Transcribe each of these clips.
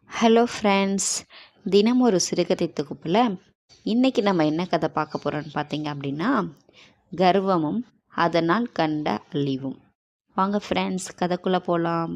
Hello friends, தினம் ஒரு சிறுகதை தொகுப்பில் இன்றைக்கி நம்ம என்ன கதை பார்க்க போகிறோன்னு பார்த்தீங்க அப்படின்னா, கர்வமும் அதனால் கண்ட அழிவும். வாங்க ஃப்ரெண்ட்ஸ், கதைக்குள்ளே போகலாம்.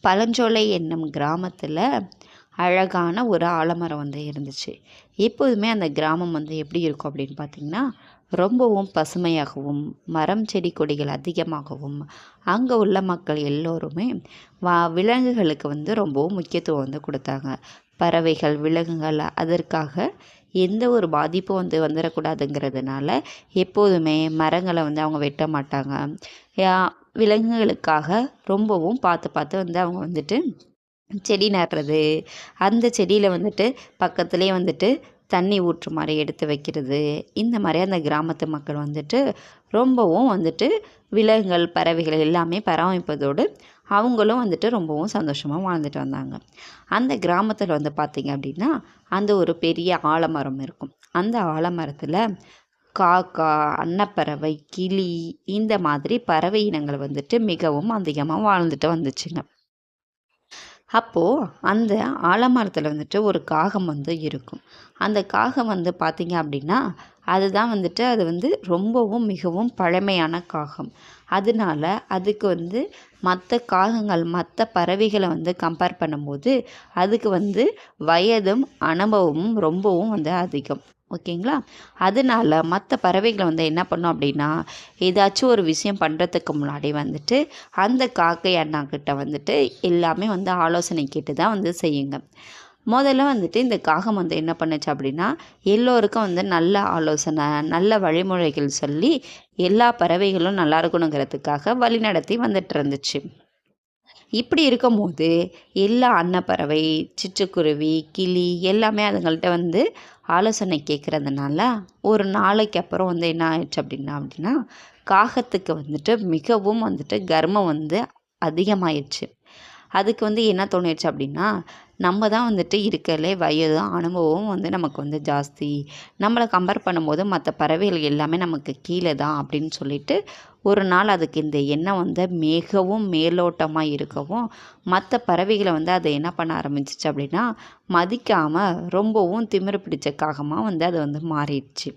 பழஞ்சோலை என்னும் கிராமத்தில் அழகான ஒரு ஆலமரம் இருந்துச்சு. எப்போதுமே அந்த கிராமம் எப்படி இருக்கும் அப்படின்னு பார்த்திங்கன்னா, ரொம்பவும் பசுமையாகவும் மரம் செடி கொடிகள் அதிகமாகவும் அங்கே உள்ள மக்கள் எல்லோருமே விலங்குகளுக்கு ரொம்பவும் முக்கியத்துவம் கொடுத்தாங்க. பறவைகள், விலங்குகள் அதற்காக எந்த ஒரு பாதிப்பும் வந்துடக்கூடாதுங்கிறதுனால எப்போதுமே மரங்களை அவங்க வெட்ட மாட்டாங்க. விலங்குகளுக்காக ரொம்பவும் பார்த்து பார்த்து அவங்க செடி நடுறது, அந்த செடியில் பக்கத்துலேயே தண்ணி ஊற்று மாதிரி எடுத்து வைக்கிறது, இந்த மாதிரி அந்த கிராமத்து மக்கள் ரொம்பவும் விலங்குகள், பறவைகள் எல்லாமே பராமரிப்பதோடு அவங்களும் ரொம்பவும் சந்தோஷமாக வாழ்ந்துட்டு வந்தாங்க. அந்த கிராமத்தில் பார்த்திங்க அப்படின்னா, அந்த ஒரு பெரிய ஆலமரம் இருக்கும். அந்த ஆலமரத்தில் காக்கா, அன்னப்பறவை, கிளி இந்த மாதிரி பறவை இனங்கள் மிகவும் அதிகமாக வாழ்ந்துட்டு வந்துச்சுங்க. அப்போது அந்த ஆலமரத்தில் ஒரு காகம் இருக்கும். அந்த காகம் பார்த்திங்க அப்படின்னா, அதுதான் அது ரொம்பவும் மிகவும் பழமையான காகம். அதனால அதுக்கு மற்ற காகங்கள், மற்ற பறவைகளை கம்பேர் பண்ணும்போது அதுக்கு வயதும் அனுபவமும் ரொம்பவும் அதிகம். ஓகேங்களா? அதனால மற்ற பறவைகளை என்ன பண்ணும் அப்படின்னா, ஏதாச்சும் ஒரு விஷயம் பண்ணுறதுக்கு முன்னாடி அந்த காக்கை அண்ணாக்கிட்ட எல்லாமே ஆலோசனை கேட்டு தான் செய்யுங்க. முதல்ல இந்த காகம் என்ன பண்ணுச்சு அப்படின்னா, எல்லோருக்கும் நல்ல ஆலோசனை, நல்ல வழிமுறைகள் சொல்லி எல்லா பறவைகளும் நல்லா இருக்கணுங்கிறதுக்காக வழி நடத்தி இருந்துச்சு. இப்படி இருக்கும்போது எல்லா அன்னப்பறவை, சிட்டுக்குருவி, கிளி எல்லாமே அதுங்கள்ட்ட ஆலோசனை கேட்குறதுனால ஒரு நாளைக்கு அப்புறம் என்ன ஆயிடுச்சு அப்படின்னா காகத்துக்கு மிகவும் கர்வம் அதிகமாயிடுச்சு. அதுக்கு என்ன தோணிடுச்சு அப்படின்னா, நம்ம தான் இருக்கலே வயதும் அனுபவம் நமக்கு ஜாஸ்தி, நம்மளை கம்பேர் பண்ணும்போது மற்ற பறவைகள் எல்லாமே நமக்கு கீழே தான் அப்படின்னு சொல்லிட்டு ஒரு நாள் அதுக்கு இந்த எண்ணம் மிகவும் மேலோட்டமாக இருக்கவும் மற்ற பறவைகளை அதை என்ன பண்ண ஆரம்பிச்சிச்சு அப்படின்னா, மதிக்காமல் ரொம்பவும் திமிரு பிடிச்ச காகமாக அது மாறிடுச்சு.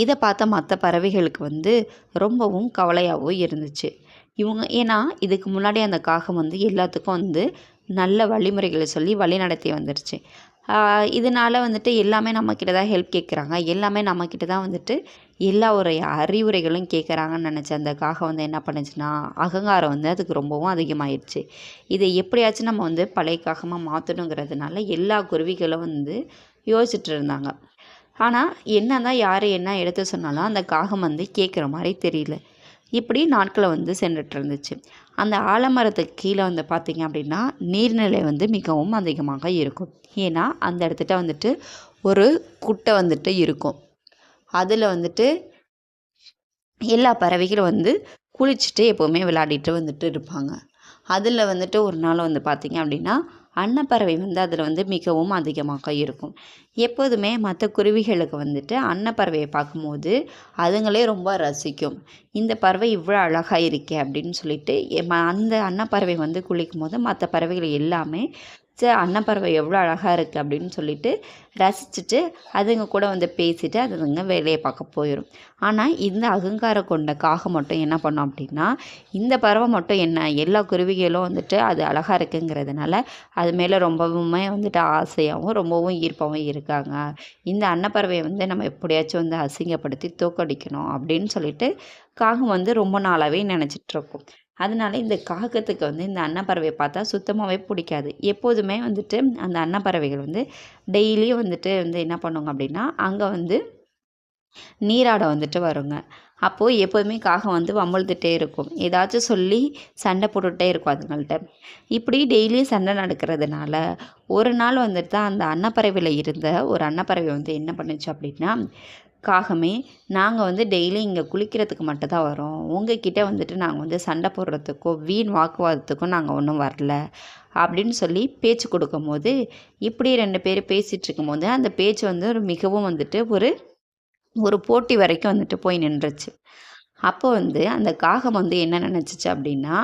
இதை பார்த்த மற்ற பறவைகளுக்கு ரொம்பவும் கவலையாகவும் இருந்துச்சு. ஏன்னா இதுக்கு முன்னாடி அந்த காகம் எல்லாத்துக்கும் நல்ல வழிமுறைகளை சொல்லி வழி நடத்தி வந்துடுச்சு. இதனால் எல்லாமே நம்மக்கிட்ட தான் ஹெல்ப் கேட்குறாங்க, எல்லாமே நம்மக்கிட்ட தான் எல்லா ஒரு அறிவுரைகளும் கேட்குறாங்கன்னு நினச்ச அந்த காகம் என்ன பண்ணுச்சுன்னா, அகங்காரம் அதுக்கு ரொம்பவும் அதிகமாகிடுச்சு. இதை எப்படியாச்சும் நம்ம பழைய காகமாக மாற்றணுங்கிறதுனால எல்லா குருவிகளும் யோசிச்சுட்டு இருந்தாங்க. ஆனால் என்ன தான் யார் என்ன எடுத்து சொன்னாலும் அந்த காகம் கேட்குற மாதிரி தெரியல. இப்படி நாட்களை சென்றுட்டு இருந்துச்சு. அந்த ஆலமரத்துக்கு கீழே பார்த்திங்க அப்படின்னா நீர்நிலை மிகவும் அதிகமாக இருக்கும். ஏன்னா அந்த இடத்துல ஒரு குட்டை இருக்கும். அதில் எல்லா பறவைகளும் குளிச்சுட்டு எப்போவுமே விளையாடிட்டு இருப்பாங்க. அதில் ஒரு நாள் பார்த்திங்க அப்படின்னா அன்னப்பறவை அதில் மிகவும் அதிகமாக இருக்கும். எப்போதுமே மற்ற குருவிகளுக்கு அன்னப்பறவையை பார்க்கும்போது அதுங்களே ரொம்ப ரசிக்கும். இந்த பறவை இவ்வளோ அழகாக இருக்கே அப்படின்னு சொல்லிட்டு அந்த அன்னப்பறவை குளிக்கும் போது மற்ற பறவைகள் எல்லாமே அன்னப்பறவை எவ்வளோ அழகாக இருக்குது அப்படின்னு சொல்லிட்டு ரசிச்சுட்டு அதுங்க கூட பேசிட்டு அதுங்க வேலையை பார்க்க போயிடும். ஆனால் இந்த அகங்காரம் கொண்ட காகம் மட்டும் என்ன பண்ணோம் அப்படின்னா, இந்த பறவை மட்டும் என்ன எல்லா குருவிகளும் அது அழகாக இருக்குங்கிறதுனால அது மேலே ரொம்பவுமே ஆசையாகவும் ரொம்பவும் ஈர்ப்பாகவும் இருக்காங்க. இந்த அன்னப்பறவையை நம்ம எப்படியாச்சும் அசிங்கப்படுத்தி தோக்கடிக்கணும் அப்படின்னு சொல்லிட்டு காகம் ரொம்ப நாளாகவே நினச்சிட்ருக்கும். அதனால இந்த காகத்துக்கு இந்த அன்னப்பறவையை பார்த்தா சுத்தமாகவே பிடிக்காது. எப்போதுமே அந்த அன்னப்பறவைகள் டெய்லியும் என்ன பண்ணுங்க அப்படின்னா, அங்கே நீராட வருங்க. அப்போது எப்போதுமே காகம் வம்பிழுத்துட்டே இருக்கும், ஏதாச்சும் சொல்லி சண்டை போட்டுகிட்டே இருக்கும் அதுங்கள்ட்ட. இப்படி டெய்லியும் சண்டை நடக்கிறதுனால ஒரு நாள் தான் அந்த அன்னப்பறவையில் இருந்த ஒரு அன்னப்பறவை என்ன பண்ணுச்சு அப்படின்னா, காகமே, நாங்கள் டெய்லி இங்கே குளிக்கிறதுக்கு மட்டும் தான் வரோம், உங்ககிட்ட நாங்கள் சண்டை போடுறதுக்கோ வீண் வாக்குவாதத்துக்கும் நாங்கள் ஒன்றும் வரல அப்படின்னு சொல்லி பேச்சு கொடுக்கும்போது, இப்படி 2 பேர் பேசிகிட்டு இருக்கும்போது அந்த பேச்சு ஒரு மிகவும் ஒரு ஒரு போட்டி வரைக்கும் போய் நின்றுச்சு. அப்போ அந்த காகம் என்ன நினச்சிச்சு அப்படின்னா,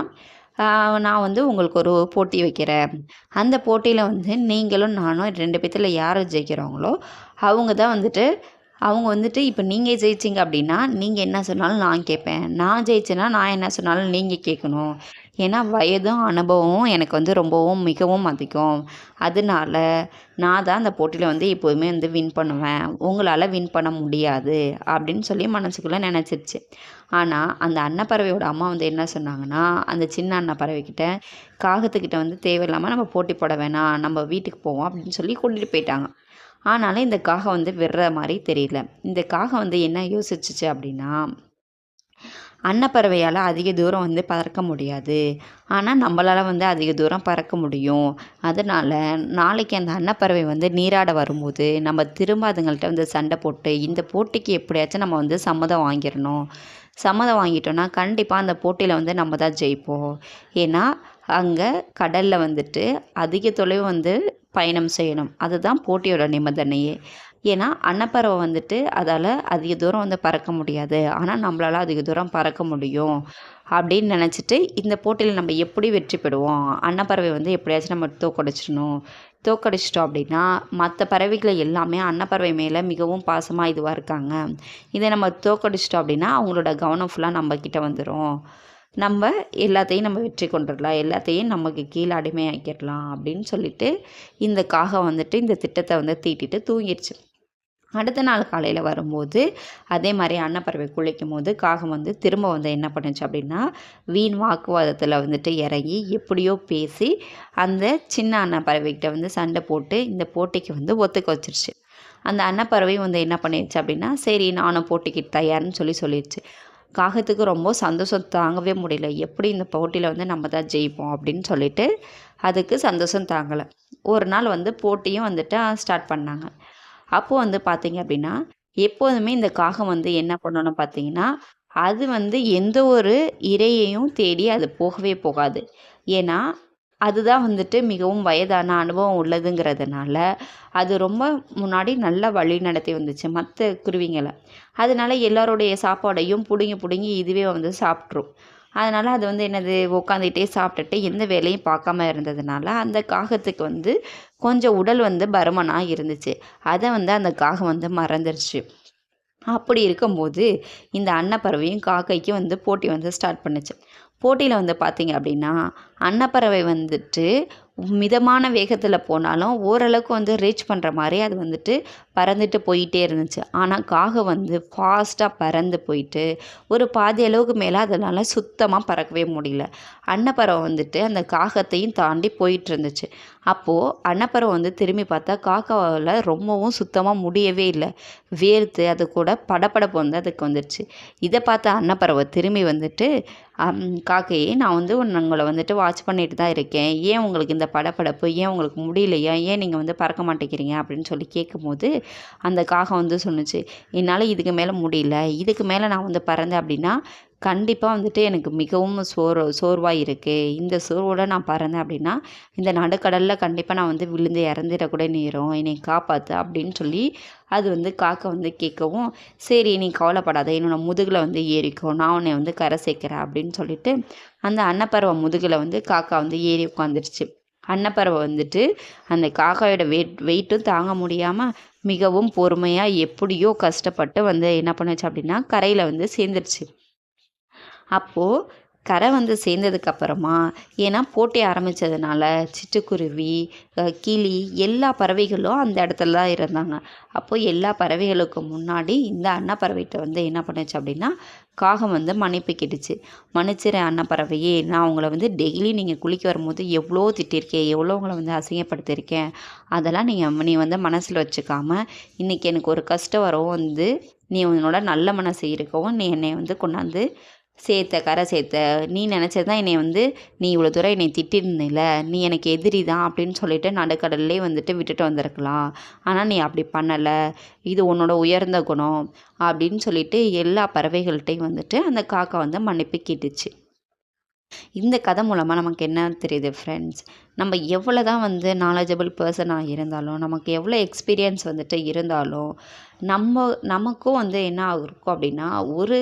நான் வந்து உங்களுக்கு ஒரு போட்டி வைக்கிறேன். அந்த போட்டியில வந்து நீங்களும் நானும் 2 பேத்துல யார் ஜெயிக்கிறாங்களோ, அவங்க தான் வந்துட்டு அவங்க வந்துட்டு இப்ப நீங்க ஜெயிச்சீங்க அப்படின்னா, நீங்க என்ன சொன்னாலும் நான் கேட்பேன். நான் ஜெயிச்சேன்னா, நான் என்ன சொன்னாலும் நீங்க கேட்கணும். ஏன்னா வயதும், அனுபவமும் எனக்கு வந்து ரொம்பவும் மிகவும் அதிகம். அதனால நான் தான் அந்த போட்டியில வந்து எப்போதுமே வந்து வின் பண்ணுவேன். உங்களால வின் பண்ண முடியாது அப்படின்னு சொல்லி மனசுக்குள்ள நெனச்சிருச்சு. ஆனா, அந்த அன்னப்பறவையோட அம்மா வந்து என்ன சொன்னாங்கன்னா, அந்த சின்ன அன்னப்பறவைகிட்ட, காகத்துக்கிட்ட வந்து தேவையில்லாம நம்ம போட்டி போட வேணாம். நம்ம வீட்டுக்கு போவோம் அப்படின்னு சொல்லி கூட்டிட்டு போயிட்டாங்க. ஆனாலும் இந்த காகம் வந்து விடுற மாரி தெரியல. இந்த காகம் வந்து என்ன யோசிச்சுச்சு அப்படின்னா, அன்னப்பறவையால அதிக தூரம் வந்து பறக்க முடியாது. ஆனா, நம்பளால வந்து அதிக தூரம் பறக்க முடியும். அதனால நாளைக்கு அந்த அன்னப்பறவை வந்து நீராட வரும்போது, நம்ம திரும்ப அதுங்கள்ட்ட வந்து சண்டை போட்டு, இந்த போட்டிக்கு எப்படியாச்சும் நம்ம வந்து சம்மதம் வாங்கிரணும். சம்மதம் வாங்கிட்டோம்னா, கண்டிப்பா அந்த போட்டியில வந்து நம்ம தான் ஜெயிப்போம். ஏன்னா, அங்க கடல்ல வந்துட்டு அதிக தொலைவு வந்து பயணம் செய்யணும். அதுதான் போட்டியோட நிபந்தனையே. ஏன்னா, அன்னப்பறவை வந்துட்டு அதால அதிக தூரம் வந்து பறக்க முடியாது. ஆனா, நம்மளால அதிக தூரம் பறக்க முடியும். அப்படின்னு நெனச்சிட்டு, இந்த போட்டியில நம்ம எப்படி வெற்றி பெறுவோம்? அன்னப்பறவை வந்து எப்படியாச்சும் நம்ம தோற்கடிச்சிடணும். தோற்கடிச்சிட்டோம் அப்படின்னா, மத்த பறவைகள் எல்லாமே அன்னப்பறவை மேல மிகவும் பாசமா இதுவா இருக்காங்க. இத நம்ம தோற்கடிச்சிட்டோம் அப்படின்னா, அவங்களோட கவனம் ஃபுல்லா நம்ம கிட்ட வந்துரும். நம்ம எல்லாத்தையும் நம்ம வெற்றி கொண்டுறலாம். எல்லாத்தையும் நமக்கு கீழ அடிமையாக்கிடலாம் அப்படின்னு சொல்லிட்டு, இந்த காகம் வந்துட்டு இந்த திட்டத்த வந்து தீட்டிட்டு தூங்கிருச்சு. அடுத்த நாள் காலையில வரும்போது, அதே மாரி அன்னப்பறவை குளிக்கும்போது, காகம் வந்து திரும்ப வந்து என்ன பண்ணுச்சு அப்படின்னா, வீண் வாக்குவாதத்தில வந்துட்டு இறங்கி, எப்படியோ பேசி, அந்த சின்ன அன்னப்பறவைகிட்ட வந்து சண்டை போட்டு, இந்த போட்டிக்கு வந்து ஒத்துக்க வச்சுருச்சு. அந்த அன்னப்பறவையும் வந்து என்ன பண்ணிருச்சு அப்படின்னா, சரி நானும் போட்டிக்கு தயார்ன்னு சொல்லிருச்சு. காகத்துக்கு ரொம்ப சந்தோஷம் தாங்கவே முடியல. எப்படி இந்த போட்டியில வந்து நம்ம தான் ஜெயிப்போம் அப்படின்னு சொல்லிட்டு, அதுக்கு சந்தோஷம் தாங்கல. ஒரு நாள் வந்து போட்டியும் வந்துட்டு ஸ்டார்ட் பண்ணாங்க. அப்போ வந்து பார்த்தீங்க அப்படின்னா, எப்போதுமே இந்த காகம் வந்து என்ன பண்ணும்னு பார்த்தீங்கன்னா, அது வந்து எந்த ஒரு இரையையும் தேடி அது போகவே போகாது. ஏன்னா, அதுதான் வந்துட்டு மிகவும் வயதான அனுபவம் உள்ளதுங்கிறதுனால, அது ரொம்ப முன்னாடி நல்லா வழிநடத்தி வந்துச்சு மத்த குருவிங்கள. அதனால எல்லாருடைய சாப்பாடையும் புடுங்கி, புடுங்கி இதுவே வந்து சாப்பிட்ரும். அதனால அது வந்து என்னது உட்காந்துக்கிட்டே சாப்பிட்டுட்டு எந்த வேலையும் பார்க்காம இருந்ததுனால, அந்த காகத்துக்கு வந்து கொஞ்சம் உடல் வந்து பருமனா இருந்துச்சு. அத வந்து அந்த காகம் வந்து மறந்துருச்சு. அப்படி இருக்கும்போது, இந்த அன்னப்பறவையும் காக்கைக்கும் வந்து போட்டி வந்து ஸ்டார்ட் பண்ணுச்சு. போட்டியில வந்து பார்த்தீங்க அப்படின்னா, அன்னப்பறவை வந்துட்டு மிதமான வேகத்தில போனாலும், ஓரளவுக்கு வந்து ரீச் பண்ற மாரி அது வந்துட்டு பறந்துட்டு போயிட்டே இருந்துச்சு. ஆனா, காகம் வந்து ஃபாஸ்ட்டா பறந்து போயிட்டு, ஒரு பாதி அளவுக்கு மேல அதனால சுத்தமா பறக்கவே முடியல. அன்னப்பறவை வந்துட்டு அந்த காகத்தையும் தாண்டி போயிட்டுருந்துச்சு. அப்போ அன்னப்பறவை வந்து திரும்பி பார்த்தா, காக்காவால ரொம்பவும் சுத்தமா முடியவே இல்ல. வேர்த்து அது கூட படபடப்பு வந்து அதுக்கு வந்துருச்சு. இத பார்த்த அன்னப்பறவை திரும்பி வந்துட்டு, காக்கையே நான் வந்து உங்கள வந்துட்டு வாட்ச் பண்ணிட்டு தான் இருக்கேன். ஏன் உங்களுக்கு இந்த படபடப்பு? ஏன் உங்களுக்கு முடியலையா? ஏன் நீங்க வந்து பறக்க மாட்டேங்கிறீங்க? அப்படின்னு சொல்லி கேட்கும்போது, அந்த காகம் வந்து சொன்னுச்சு, என்னால இதுக்கு மேல முடியல. இதுக்கு மேல நான் வந்து பறந்தேன் அப்படின்னா, கண்டிப்பா வந்துட்டு எனக்கு மிகவும் சோர்வா இருக்கு. இந்த சோர்வோட நான் பறந்தேன் அப்படின்னா, இந்த நடுக்கடல்ல கண்டிப்பா நான் வந்து விழுந்து இறந்துட கூட நேரும். என்னைய காப்பாத்து அப்படின்னு சொல்லி, அது வந்து காக்கா வந்து கேட்கவும், சரி நீ கவலைப்படாத. என்னோட முதுகுல வந்து ஏறிக்கோ. நான் உன்னைய வந்து கரை சேர்க்கிறேன் அப்படின்னு சொல்லிட்டு, அந்த அன்னப்பறவை முதுகுல வந்து காக்கா வந்து ஏறி உட்காந்துருச்சு. அன்னப்பறவை வந்துட்டு அந்த காக்காயோட வெயிட்டும் தாங்க முடியாம, மிகவும் பொறுமையா எப்படியோ கஷ்டப்பட்டு வந்து என்ன பண்ணுச்சு அப்படின்னா, கரையில வந்து சேர்ந்துருச்சு. அப்போ கரை வந்து சேர்ந்ததுக்கப்புறமா ஏன்னா போட்டி ஆரம்பிச்சதுனால சிட்டுக்குருவி, கிளி எல்லா பறவைகளும் அந்த இடத்துல தான் இருந்தாங்க. அப்போ எல்லா பறவைகளுக்கு முன்னாடி இந்த அன்னப்பறவைட்ட வந்து என்ன பண்ணுச்சு அப்படின்னா, காகம் வந்து மன்னிப்பு கேட்டுச்சு. "மன்னிச்சிரு அன்னப்பறவையே, நான் உங்கள வந்து டெய்லி நீங்க குளிக்க வரும்போது எவ்வளோ திட்டியிருக்கேன், எவ்வளோ உங்கள வந்து அசிங்கப்படுத்தியிருக்கேன். அதெல்லாம் நீ வந்து மனசில வச்சுக்காம, இன்னைக்கு எனக்கு ஒரு கஷ்டம் வரவும் வந்து, நீ உன்னோட நல்ல மனசு இருக்கவும் நீ என்னைய வந்து கொண்டாந்து கரை சேர்த்த. நீ நெனச்சது தான் என்னைய வந்து நீ இவ்வளோ தூரம் என்னைய திட்டியிருந்தீல, நீ எனக்கு எதிரி தான் அப்படின்னு சொல்லிட்டு நடுக்கடல்லே வந்துட்டு விட்டுட்டு வந்திருக்கலாம். ஆனா நீ அப்படி பண்ணல. இது உன்னோட உயர்ந்த குணம்." அப்படின்னு சொல்லிட்டு எல்லா பறவைகள்ட்டயும் வந்துட்டு அந்த காக்கா வந்து மன்னிப்பு கேட்டுச்சு. இந்த கதை மூலமா நமக்கு என்ன தெரியுது ஃப்ரெண்ட்ஸ், நம்ம எவ்வளோ தான் வந்து நாலேஜபிள் பெர்சனா இருந்தாலும், நமக்கு எவ்வளோ எக்ஸ்பீரியன்ஸ் வந்துட்டு இருந்தாலும், நமக்கும் வந்து என்ன இருக்கும் அப்படின்னா, ஒரு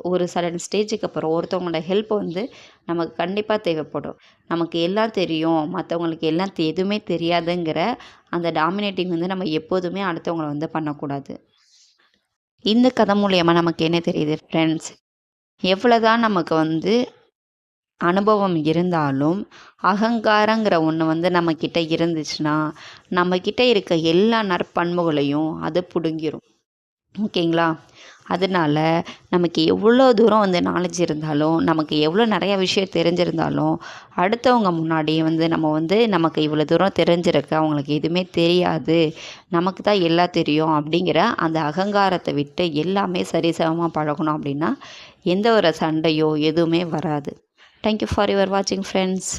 ஒரு சடன் ஸ்டேஜுக்கு அப்புறம் ஒருத்தவங்களோட ஹெல்ப் வந்து நமக்கு கண்டிப்பாக தேவைப்படும். நமக்கு எல்லாம் தெரியும், மற்றவங்களுக்கு எல்லாம் எதுவுமே தெரியாதுங்கிற அந்த டாமினேட்டிங் வந்து நம்ம எப்போதுமே அடுத்தவங்கள வந்து பண்ணக்கூடாது. இந்த கதை மூலியமாக நமக்கு என்ன தெரியுது ஃப்ரெண்ட்ஸ், எவ்வளோதான் நமக்கு வந்து அனுபவம் இருந்தாலும் அகங்காரங்கிற ஒன்று வந்து நம்மக்கிட்ட இருந்துச்சுன்னா, நம்மக்கிட்ட இருக்க எல்லா நற்பண்புகளையும் அது பிடுங்கிரும். ஓகேங்களா? அதனால நமக்கு எவ்வளோ தூரம் வந்து நாலேட்ஜ் இருந்தாலும், நமக்கு எவ்வளோ நிறைய விஷயம் தெரிஞ்சிருந்தாலும், அடுத்தவங்க முன்னாடி வந்து நம்ம வந்து நமக்கு இவ்வளோ தூரம் தெரிஞ்சிருக்கு, அவங்களுக்கு எதுவுமே தெரியாது, நமக்கு தான் எல்லாம் தெரியும் அப்படிங்கிற அந்த அகங்காரத்தை விட்டு எல்லாமே சரிசமமா பழகணும் அப்படின்னா, எந்த ஒரு சண்டையோ எதுவுமே வராது. தேங்க் யூ ஃபார் யுவர் வாட்சிங் ஃப்ரெண்ட்ஸ்.